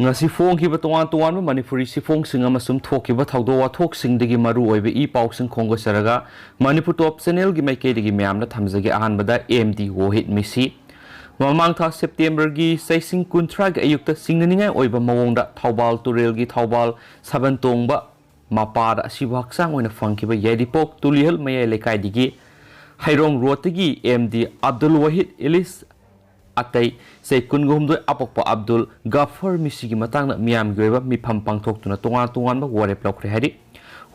ngasi phong ki ba tongan tongan Manipuri sifong sing amasum thoki ba thawdo wa thok sing digi maru oibe I paw sing khongo saraga Manipur top channel gi maike digi myam na thamjage ahan bada MD wo hit misi mamang tha September gi saising kunthra gi ayukta singningai oiba mawongda thawbal turel gi thawbal saban tongba mapa da Ashiba Hakchang oina fangki ba yadipok tulihal mayai lekai digi hairong rotigi MD Abdul Wahid Ilis Atai say Kungumdo Apokpa Abdul Gaffer Misigi Matang Miam Greva Mipam Pangtok to Natonga to one Warep Lokrehadi.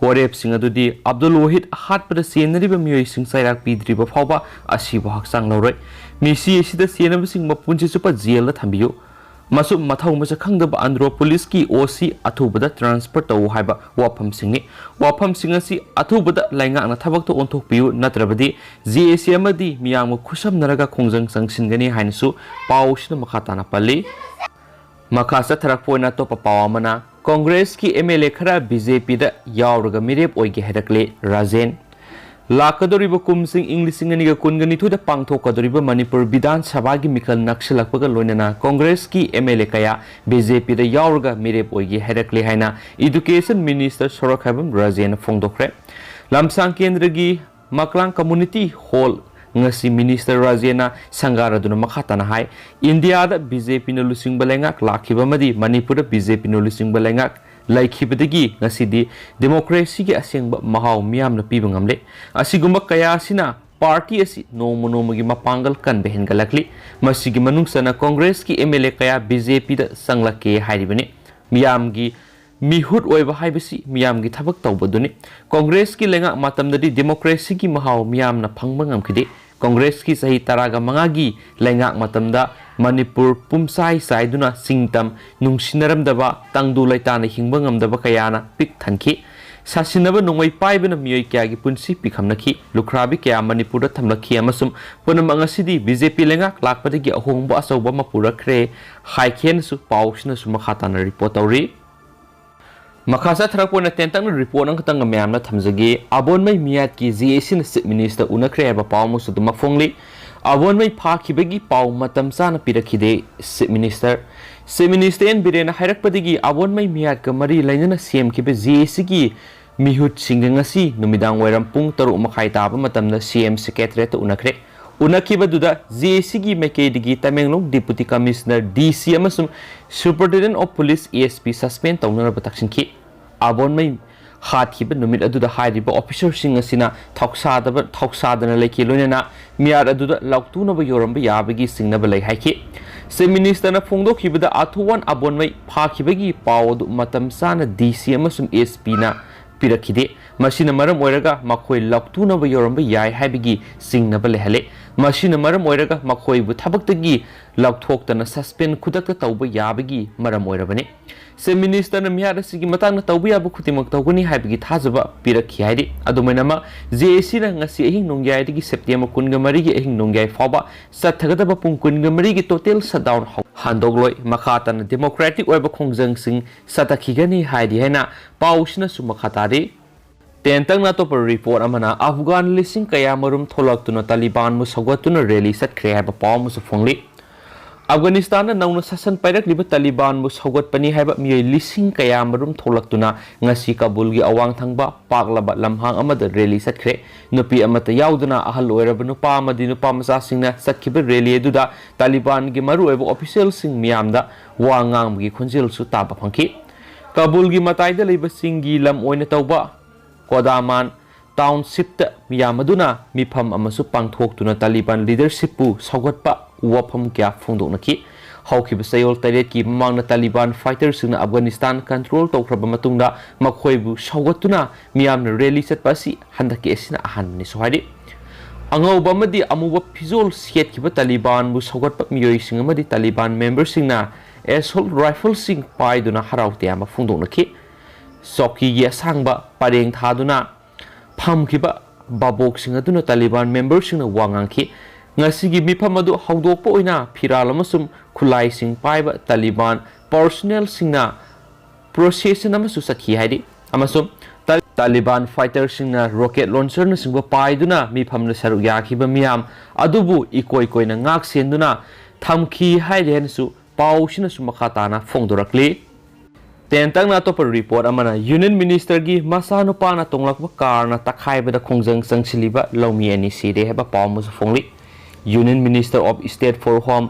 Warep Singadudi Abdul Wahid had but the scenery of Mui sing Sairak Pidri of Haba Ashiba Hakchang Louroi. Misi is the scene of sing Mapunchi Super Zela Tambio. Masuk matau masakang daba andro police ki OC atubada transport tau haiba wapam singa si atubada lainga na thabak to ontok piu natrabadi GAC amadi miyang khusam naraga khongjang sangsingani hainsu pawsna makhatana pali makasa tharakpoina to papawamana Congress ki MLA khara BJP da yawraga mirep oige hedakle Rajen Lakadoriba kumsing English inganiga kunganithu da pangthokadoriba Manipur Bidhan Sabha gi mikal nakshilakpaga loinana Congress ki MLA kaya BJP da yawraga mirep oigi hedakle haina Education Minister Sorakhabam Rajen Phongdokhre Lamsang Kendra gi Maklang Community Hall ngasi Minister Rajena Sangaraduna makhatana hai India da BJP na lusing balengak lakhiba madi Manipur da BJP na lusing balengak laikhibadagi ngasidi democracy gi asengba mahau miyam na pibang amle asigumba kaya sina party asi nomo gi mapangal kan behen galakli masigi manungsana Congress ki MLA kaya BJP da sanglake hairibani miyam gi mihut oiba haibasi miyam gi thabak tawbaduni Congress ki lenga matamdadi democracy gi mahau miyam na phangbangam khide Congress ki sahi taraga mangagi lenga matamda Manipur pumsai saiduna singtam nungsinaram daba tangdu laitana hingbangam daba kayana pik thanki sasinaba nongwai paibana miyoi kya gi punsi pikhamnaki lukhrabi kya Manipur da thamlaki amasum punam angasidi BJP lenga lakpadagi ahongba asawba mapurakre haikhen su pawsna su makhatana report tawri Makasa Tharakpona Tentang report ang katang mayam na thamjagi abon may miyat ki GAC na Chief Minister unakre ba paw mo su duma phongli abon may phakibagi paw matam sa na pirakhide Chief Minister en birena hairakpadagi abon may miyat ka mari lainana CM ki be GAC ki mihut singangasi numidang wairam pung 3:30 taba matam na CM Secretariat unakre unakiba duda GAC gi makedigi Tamenglong Deputy Commissioner DC amasum Superintendent of Police ASP suspend tawnara bataksin ki abon may hathiba numit aduda hairiba officer sing asina thoksadana leki loinana miyar aduda lauktuna ba yoramba yabagi singnaba lei haiki se minister na phongdokhibada athuwan abon may phakibagi pawdu matam sana DC amasum ASP na pirakhide masina maram oiraga makhoi lauktuna ba yoramba yai haibigi singnaba lehale masina maram oiraga makhoi bu thabaktagi lauthoktana suspend khudakta tawba yabagi maram oirabani se minister na miyara sigi matang na tawba yabu khutimak tawgani haibigi thajaba pirakhi haidi adumainama JAC na ngasi ahing nongyai digi September 13 gi ahing nongyai fawba sathagadaba pung 13 gi total shutdown handogloi makhatana democratic oiba khongjang sing satakhigani haidi haina pawsina su makhatari Tentang na to per report amana Afghan lising kaya marum tholak tuna Taliban mu sawatuna rally sat kre ba paw mu su phongli Afghanistan na nauna sasan pairak liba Taliban mu sawat pani haiba miyoi lising kaya marum tholak tuna ngasi Kabul gi awang thangba paklaba lamhang amada rally sat kre nupi amata yauduna ahal oiraba nupa amadi nupa macha singna satkiba rally eduda Taliban gi maru eba official sing miyamda wangang gi khonjil su taba phangki Kabul gi mataida leiba singi lam oina tawba Kodaman Township ta miyamaduna mifam amasu pangthoktuna Taliban leadership pu sawgatpa wafam kya phongdoknaki hawkiba sayol taret ki mamangna Taliban fighters singna Afghanistan control tawkraba matungda makhoibu sawgatuna miyamna rally satpa si handaki asina ahanni sohari angawba madi amuba phizol setkiba Taliban bu sawgatpa miyoi singamadi Taliban members singna assault rifle sing paiduna haraute ama phongdoknaki Soki gi asangba pareng thaduna phamkiba babok singaduna Taliban members singna wangangki ngasigi mifam adu hawdokpa oina phiral amasum khulai sing paiba Taliban personnel singna procession amasu sakhi haidi amasum Taliban fighters singna rocket launcher na singba paiduna mifam na saru yakhiba miyam adubu ikoi koina ngak senduna thamki haiden su पाउसिना सुमखा ताना फोंदोरकली तेंतंग ना तो report अमना union minister की मसानुपाना तोंगलक कारना तखाइबदा खोंजंग संगसिलिबा लौमी अनि सिरे हेबा पाउमुस फोंगली union minister of state for home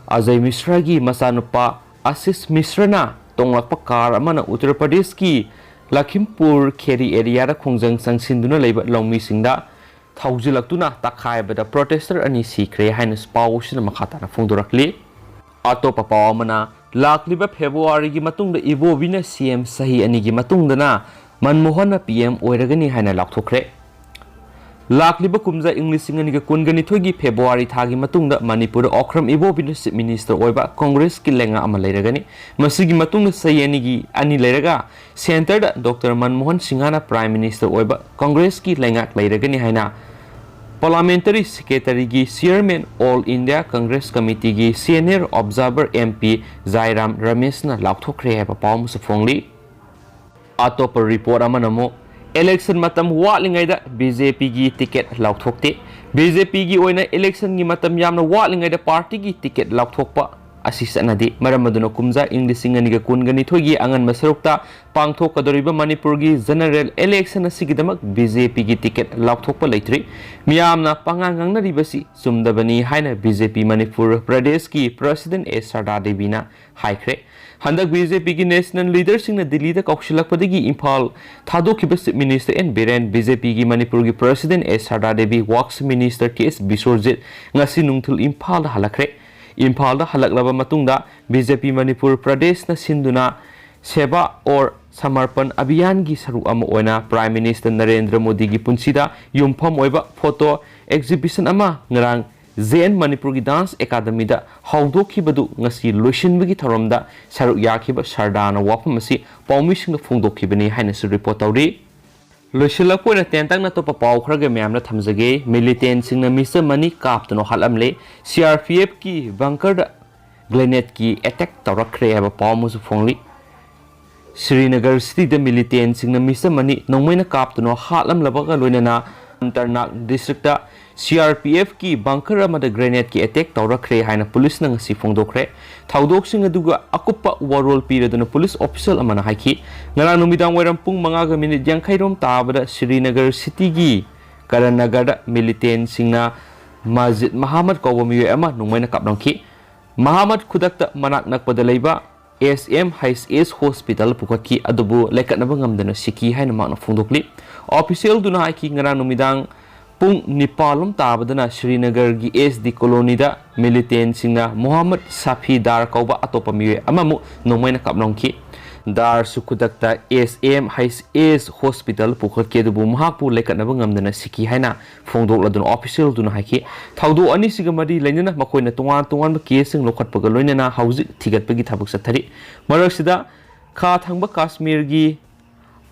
Ajay Mishra की मसानुपा आशीष मिश्रना तोंगलक कार अमना उत्तर प्रदेश की लखीमपुर खेरी एरिया खोंजंग संगसिंदुना लेबा लौमी सिंगदा थौजिलक्तुना तखाइबदा प्रोटेस्टर अनि सिखरे हाइनस पाउसिना मखाताना फोंदोरकली अतोपा पाउ अमना लाखलिबा फेब्रुवारी की मतुंगदा इबोबिना सीएम सही अनि की मतुंगदना मनमोहन पीएम ओइरगनी हाइना लाउथोखरे लाखलिबा कुमजा इंग्लिशिंग अनि कुनगनी थोगी फेब्रुवारी थागी मतुंगदा मणिपुर ओख्रम इबोबिना चीफ मिनिस्टर ओइबा कांग्रेस की लेंगा अमा लेरगनी मसिगी मतुंगदा सही अनि की अनि लेरगा सेंटर दा डॉक्टर मनमोहन सिंहाना प्राइम मिनिस्टर ओइबा कांग्रेस की लेंगा लेरगनी हाइना पार्लियामेंट्री सेक्रेटरी की chairman all India Congress committee की senior observer MP Jairam Ramesh ना लाउथोखरे है पाउ मुस फोंगली अतोप रिपोर्ट अमनमो इलेक्शन मतम वालिंगैदा बीजेपी की टिकट लाउथोकते बीजेपी की ओइना इलेक्शन की मतम यामना वालिंगैदा पार्टी की टिकट लाउथोकपा असिसनदी मरमदुनो कुमजा इंग्लिशिंग अनिगा कुनगनी थोगी अंगन मसरुक्ता पांगथोकदोरिबा मणिपुर की जनरल इलेक्शन असिगिदमक बीजेपी की टिकट लाउथोकपा लेथ्री मियामना पांगांगंगनरिबसी सुमदबनी हाइना बीजेपी मणिपुर प्रदेश की प्रेसिडेंट ए सरदा देवीना हाइख्रे हंदक बीजेपी की नेशनल लीडर सिंह दिल्ली दा कौशलकपदगी इम्फाल थादोखिबा chief minister N Biren BJP की मणिपुर की president A Sharda Devi works minister केस बिश्वजित ngasi nungthul इम्फाल दा हलखरे इम्फाल हलक्लब मतुंगदा बीजेपी मणिपुर प्रदेश न सिंधुना सेवा और समर्पण अभियान की सरुक अमा ओइना प्राइम मिनिस्टर नरेंद्र मोदी की पुंसीदा युमफम ओइबा फोटो एग्जिबिशन अमा ngarang जेन मणिपुर की डांस एकेडमी दा हौदोखिबदु ngasi लोइसिनबगी थरमदा सरुक याखिबा सरदाना वाफम असी पाउमिसिंग फोंदोखिबनी हाइनसु रिपोर्ट तौरी लोइसिलकोइना तेंतंग न तोपा पाउ खरगे म्यामना थमजगे मिलिटेंट सिंग मिसर मनी कापतनो हलमले सीआरपीएफ की बंकर ग्रेनेड की अटैक तौरखरे है पाउ मुसु फोंगली श्रीनगर सिटी द मिलिटेंट सिंग मिसर मनी नोंमैना कापतनो हालमलबगा लोइना अंतरनाग डिस्ट्रिक्ट सीआरपीएफ की बंकर अमद ग्रेनेड की अटैक तौरखरे हाइना पुलिस न ngasi फोंदोखरे थौदोकसिंग अदुगा अकुप्पा वरोल पीरदुना पुलिस ऑफिसर अमना हाइखि ngara numidang wairam pung 5 yankhai rom tabada Srinagar city की करणनगर दा मिलिटेंट सिंगना मस्जिद मोहम्मद कौबमी अमा नुमैना कापनोखि मोहम्मद खुदकता मनाक नकपदा लेबा एस हॉस्पिटल पुखकी अदुबु लेकनबा ngamdana सिकी हाइना माना फोंदोकली ऑफिशियल दुना हाइखि ngara numidang पुंग निपालम ताबदना श्रीनगर की एसडी कॉलोनी दा मिलिटेंट सिंगना मोहम्मद साफी दार कौबा अतोपा मिवे अमामु नोंमैना कापनोंखि दार सुकुदक्ता एस हॉस्पिटल पुखके दुबु महापु लेकनबा ngamdana सिकी हाइना फोंदोकलदुन ऑफिशियल दुना हाइखि थौदो अनि सिगमरी लेनना मखोइना तोंगान तोंगान केसिंग लोखटपगा लोइनना हौजिक थिगतपगी थाबुक सथरि मरकसिदा खा थांबा कश्मीर की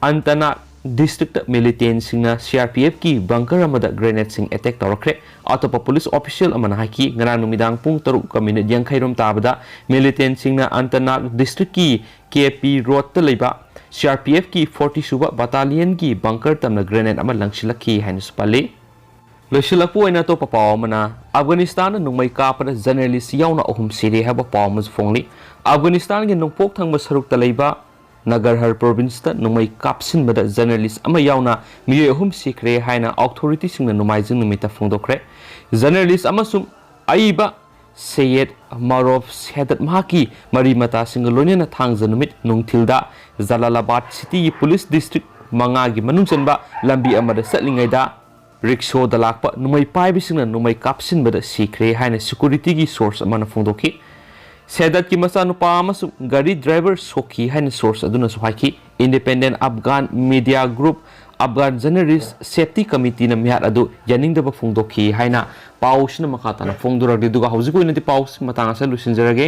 अंतना डिस्ट्रिक्ट मिलिटेंट सिंगना सीआरपीएफ की बंकर अमदा ग्रेनेड सिंग अटैक तौरखरे अतोपा पुलिस ऑफिशियल अमना हाइकी ngara numidang pung 3:yankhai rom tabada militant सिंगना अंतनाग डिस्ट्रिक्ट की केपी रोड त लेबा सीआरपीएफ की 40 सुबा बटालियन की बंकर तमना ग्रेनेड अमा लंगसिलखि हाइनस पाले लोइसिलपु ओइना तो पाव अमना अफगानिस्तान नुंगमै कापदा जर्नलिस्ट याउना अहुम सिरे हबा पाव मज फोंगली अफगानिस्तान के नुंगपोक थंगबा सरुक त लेबा नगरहर प्रोविंस ता नुंगमै कापसिनबदा जर्नलिस्ट अमा याउना मिये अहुम सिखरे हाइना अथॉरिटी सिंगना नुमाइजिंग नुमिता फोंदोखरे जर्नलिस्ट अमसुम आइबा सैयद मारूफ सेदत महाकी मरी मता सिंग लोनेना थांग जनुमित नुंगथिलदा जलालाबाद सिटी पुलिस डिस्ट्रिक्ट मंगा की मनुंगचनबा लंबी अमदा सटलिंगैदा रिक्शो दलाकपा नुमै पाइबिसिंगना नुमै कापसिनबदा सिखरे हाइना सिक्योरिटी की सोर्स अमना फोंदोखि सेदत की मसानुपा गाड़ी ड्राइवर सोखी है सोर्स हाई independent Afghan media group Afghan journalist safety committee मियाद यानिंगदब फोंदोखी है पाउसना मखाताना फोंदोरगदे हौजिक पाउस मतांग लुसिनजरगे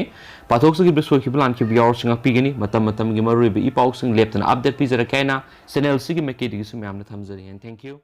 पाथोक्सगिब सोखिब लानखिब यावरसिंग पीगनी मतम की मरुइब ई पाउसिंग लेप्तना अपडेट पीजरके चैनल सिगी मेकेदिगिसु म्यामना थमजरी थैंक यू।